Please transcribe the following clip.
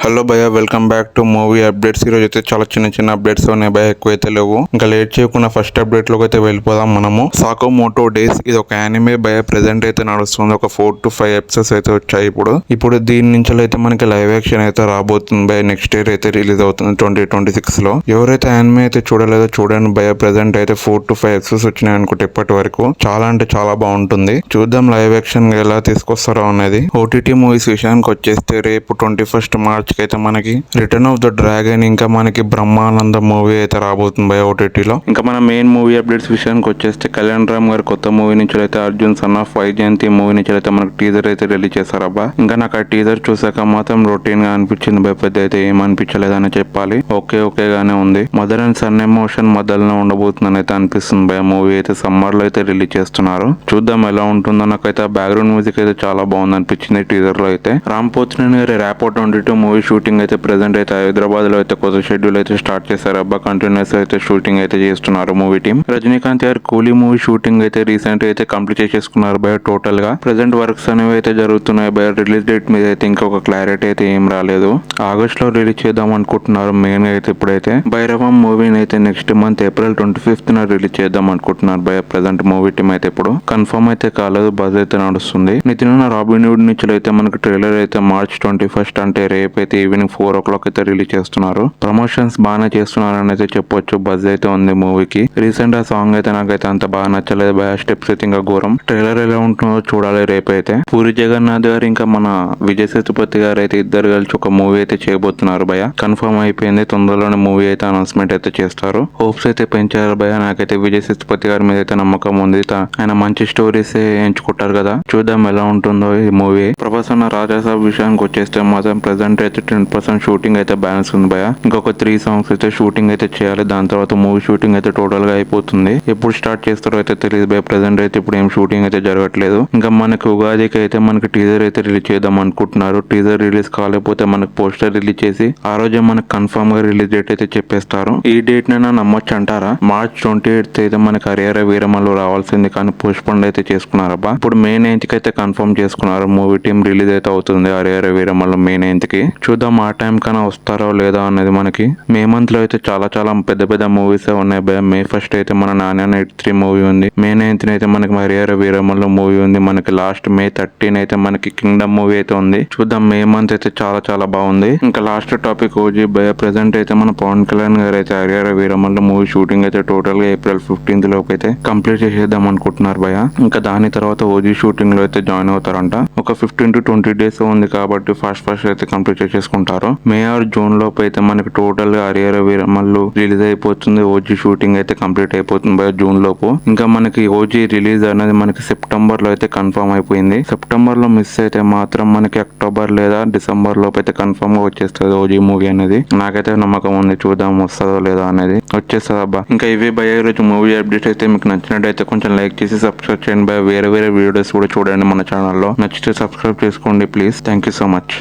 Hello భయ, welcome back to movie updates. ఈరోజు అయితే చాలా చిన్న చిన్న అప్డేట్స్ ఉన్నాయి భయ, ఎక్కువైతే లేవు. ఇంకా లేట్ చేయకుండా ఫస్ట్ అప్డేట్ లోకి అయితే వెళ్ళిపోదాం మనము. సాకోమోటో డేస్ ఇది ఒక యానిమే భయ, ప్రెసెంట్ అయితే నడుస్తుంది. ఒక 4 to 5 ఎపిసోడ్స్ అయితే వచ్చాయి. ఇప్పుడు దీని నుంచి అయితే మనకి లైవ్ యాక్షన్ అయితే రాబోతుంది భయ. నెక్స్ట్ ఇయర్ అయితే రిలీజ్ అవుతుంది 2026 లో. ఎవరైతే యానిమే అయితే చూడలేదో చూడండి భయ. ప్రెసెంట్ అయితే 4 to 5 ఎపిసోడ్స్ వచ్చినాయి అనుకుంటే ఇప్పటి వరకు. చాలా అంటే చాలా బాగుంటుంది. చూద్దాం లైవ్ యాక్షన్ ఎలా తీసుకొస్తారో అనేది. ఓటీటీ మూవీస్ విషయానికి వచ్చేస్తే రేపు 21 మార్చ్ అయితే మనకి రిటర్న్ ఆఫ్ ద డ్రాగన్, ఇంకా మనకి బ్రహ్మానంద మూవీ అయితే రాబోతుంది భయ ఓటీటీలో. ఇంకా మన మెయిన్ మూవీ అప్డేట్స్ విషయానికి వచ్చేస్తే కళ్యాణ్ రామ్ గారి కొత్త మూవీ నుంచి అయితే Arjun son of Vyjayanthi movie నుంచి అయితే మనకి టీజర్ అయితే రిలీజ్ చేశారబ్బా. ఇంకా నాకు ఆ టీజర్ చూసాక మాత్రం రొటీన్ గా అనిపించింది భయ, పెద్ద అయితే ఏమనిపించలేదని చెప్పాలి. ఓకే గానే ఉంది. మదర్ అండ్ సన్ ఎమోషన్ మధ్యలో ఉండబోతుందని అయితే అనిపిస్తుంది భయ. మూవీ అయితే సమ్మర్ లో అయితే రిలీజ్ చేస్తున్నారు. చూద్దాం ఎలా ఉంటుందో. నాకైతే ఆ బ్యాక్గ్రౌండ్ మ్యూజిక్ అయితే చాలా బాగుంది అనిపించింది టీజర్ లో అయితే. రామ్ పోతినేని గారి ర్యాపో 22 మూవీ షూటింగ్ అయితే ప్రెసెంట్ అయితే హైదరాబాద్ లో అయితే కొత్త షెడ్యూల్ అయితే స్టార్ట్ చేశారు అబ్బా. కంటిన్యూస్ అయితే షూటింగ్ అయితే చేస్తున్నారు మూవీ టీమ్. రజనీకాంత్ గారి కూలీ మూవీ షూటింగ్ అయితే రీసెంట్ అయితే కంప్లీట్ చేసేసుకున్నారు భయ. టోటల్ గా ప్రెసెంట్ వర్క్స్ అనేవి అయితే జరుగుతున్నాయి భయ. రిలీజ్ డేట్ మీద అయితే ఇంకొక క్లారిటీ అయితే ఏం రాలేదు. ఆగస్ట్ లో రిలీజ్ చేద్దాం అనుకుంటున్నారు మెయిన్ గా అయితే. ఇప్పుడైతే భైరవం మూవీని అయితే next month April 25th release చేద్దాం అనుకుంటున్నారు భయ. ప్రెసెంట్ మూవీ టీమ్ అయితే ఇప్పుడు కన్ఫర్మ్ అయితే కాలేదు, బజ్ అయితే నడుస్తుంది. నితిన్ రాబిన్హుడ్ నుంచి అయితే మనకి ట్రైలర్ అయితే March 21 అంటే రేపు అయితే ఈవినింగ్ 4 o'clock అయితే రిలీజ్ చేస్తున్నారు. ప్రమోషన్స్ బాగానే చేస్తున్నారు అని అయితే చెప్పొచ్చు. బజ్ అయితే ఉంది మూవీకి. రీసెంట్ ఆ సాంగ్ అయితే నాకైతే అంత బాగా నచ్చలేదు భయ. స్టెప్స్ అయితే ఇంకా ఘోరం. ట్రైలర్ ఎలా ఉంటుందో చూడాలి రేపు అయితే. పూరి జగన్నాథ్ గారు ఇంకా మన విజయ్ సేతుపతి గారు అయితే ఇద్దరు కలిసి ఒక మూవీ అయితే చేయబోతున్నారు భయ. కన్ఫర్మ్ అయిపోయింది. తొందరలోనే మూవీ అయితే అనౌన్స్మెంట్ అయితే చేస్తారు. హోప్స్ అయితే పెంచారు భయ. నాకైతే విజయ్ సేతుపతి గారి మీద అయితే నమ్మకం ఉంది. ఆయన మంచి స్టోరీస్ ఎంచుకుంటారు కదా. చూద్దాం ఎలా ఉంటుందో ఈ మూవీ. ప్రభాస్ అన్న రాజాసాబ్ విషయానికి వచ్చేస్తే మాత్రం ప్రెసెంట్ అయితే 10% షూటింగ్ అయితే బ్యాలెన్స్ ఉంది భయ. ఇంకొక 3 songs అయితే షూటింగ్ అయితే చేయాలి. దాని తర్వాత మూవీ షూటింగ్ అయితే టోటల్ గా అయిపోతుంది. ఎప్పుడు స్టార్ట్ చేస్తారో అయితే తెలియదు భయ. ప్రెసెంట్ అయితే ఇప్పుడు ఏం షూటింగ్ అయితే జరగట్లేదు. ఇంకా మనకి ఉగాదికి అయితే మనకి టీజర్ అయితే రిలీజ్ చేద్దాం అనుకుంటున్నారు. టీజర్ రిలీజ్ కాలేకపోతే మనకి పోస్టర్ రిలీజ్ చేసి ఆ రోజే మనకి కన్ఫర్మ్ గా రిలీజ్ డేట్ అయితే చెప్పేస్తారు. ఈ డేట్ నైనా నమ్మొచ్చు అంటారా? March 28th అయితే మనకి హరిహర వీరమల్లు రావాల్సింది, కానీ పోస్ట్ పోన్ అయితే చేసుకున్నారబ్బా. ఇప్పుడు May 9th కి అయితే కన్ఫర్మ్ చేసుకున్నారు. మూవీ టీమ్ రిలీజ్ అయితే అవుతుంది హరిహర వీరమల్లు May 9th కి. చూద్దాం ఆ టైం కన్నా వస్తారో లేదా అనేది. మనకి మే మంత్ లో అయితే చాలా పెద్ద మూవీస్ ఉన్నాయి భయ. May 1st అయితే మన నాన్న 83 మూవీ ఉంది. May 9th అయితే మనకి హరిహర వీరమల్లు మూవీ ఉంది. మనకి లాస్ట్ May 13 అయితే మనకి కింగ్డమ్ మూవీ అయితే ఉంది. చూద్దాం. మే మంత్ అయితే చాలా బాగుంది. ఇంకా లాస్ట్ టాపిక్ ఓజీ భయ. ప్రెసెంట్ అయితే మన పవన్ కళ్యాణ్ గారు అయితే హరిహర వీరమల్లు మూవీ షూటింగ్ అయితే టోటల్ గా April 15th లోపు అయితే కంప్లీట్ చేసేద్దాం అనుకుంటున్నారు భయ. ఇంకా దాని తర్వాత ఓజీ షూటింగ్ లో అయితే జాయిన్ అవుతారంట. ఒక 15 to 20 days ఉంది కాబట్టి ఫాస్ట్ అయితే కంప్లీట్ చేసేసుకుంటారు. May or June లోపు అయితే మనకి టోటల్ గా హరిహర వీరమల్లు రిలీజ్ అయిపోతుంది. ఓజీ షూటింగ్ అయితే కంప్లీట్ అయిపోతుంది భయ జూన్ లోపు. ఇంకా మనకి ఓజీ రిలీజ్ అనేది మనకి సెప్టెంబర్ లో అయితే కన్ఫర్మ్ అయిపోయింది. సెప్టెంబర్ లో మిస్ అయితే మాత్రం మనకి అక్టోబర్ లేదా డిసెంబర్ లోపు అయితే కన్ఫర్మ్ గా వచ్చేస్తుంది ఓజీ మూవీ అనేది. నాకైతే నమ్మకం ఉంది. చూద్దాం వస్తుందో లేదా అనేది. వచ్చేస్తుంది అబ్బా. ఇంకా ఇవే భయ ఈరోజు మూవీ అప్డేట్ అయితే మీకు నచ్చినట్టయితే కొంచెం లైక్ చేసి సబ్స్క్రైబ్ చేయండి భయ. వేరే వీడియోస్ కూడా చూడండి మన ఛానల్లో. నచ్చితే సబ్స్క్రైబ్ చేసుకోండి please. Thank you so much.